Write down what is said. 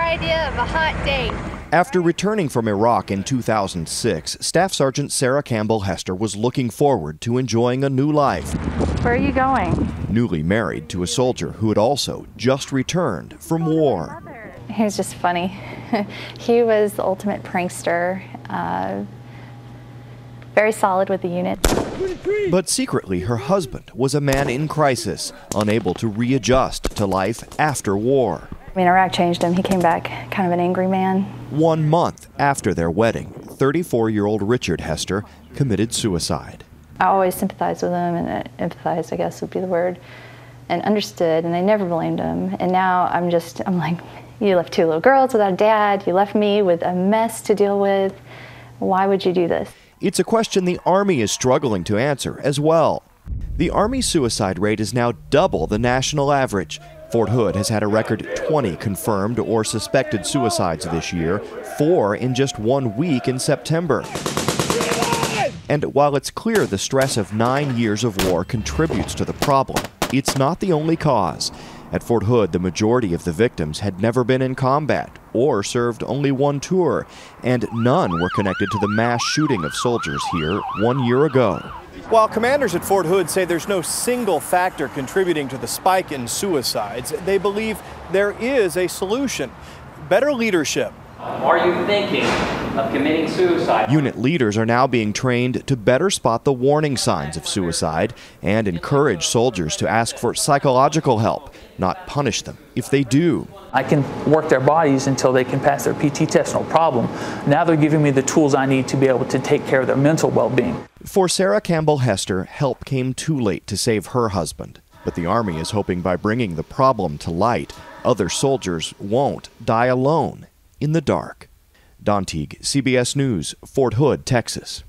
idea of a hot date. After returning from Iraq in 2006, Staff Sergeant Sarah Campbell Hester was looking forward to enjoying a new life. Where are you going? Newly married to a soldier who had also just returned from war. He was just funny. He was the ultimate prankster, very solid with the unit. But secretly, her husband was a man in crisis, unable to readjust to life after war. I mean, Iraq changed him. He came back kind of an angry man. 1 month after their wedding, 34-year-old Richard Hester committed suicide. I always sympathized with him, and empathized, I guess would be the word, and understood, and I never blamed him. And now I'm like, you left 2 little girls without a dad, you left me with a mess to deal with. Why would you do this? It's a question the Army is struggling to answer as well. The Army suicide rate is now double the national average. Fort Hood has had a record 20 confirmed or suspected suicides this year, 4 in just 1 week in September. And while it's clear the stress of 9 years of war contributes to the problem, it's not the only cause. At Fort Hood, the majority of the victims had never been in combat or served only 1 tour, and none were connected to the mass shooting of soldiers here 1 year ago. While commanders at Fort Hood say there's no single factor contributing to the spike in suicides, they believe there is a solution: better leadership. Are you thinking of committing suicide? Unit leaders are now being trained to better spot the warning signs of suicide and encourage soldiers to ask for psychological help, not punish them if they do. I can work their bodies until they can pass their PT test, no problem. Now they're giving me the tools I need to be able to take care of their mental well-being. For Sarah Campbell Hester, help came too late to save her husband. But the Army is hoping by bringing the problem to light, other soldiers won't die alone in the dark. Don Teague, CBS News, Fort Hood, Texas.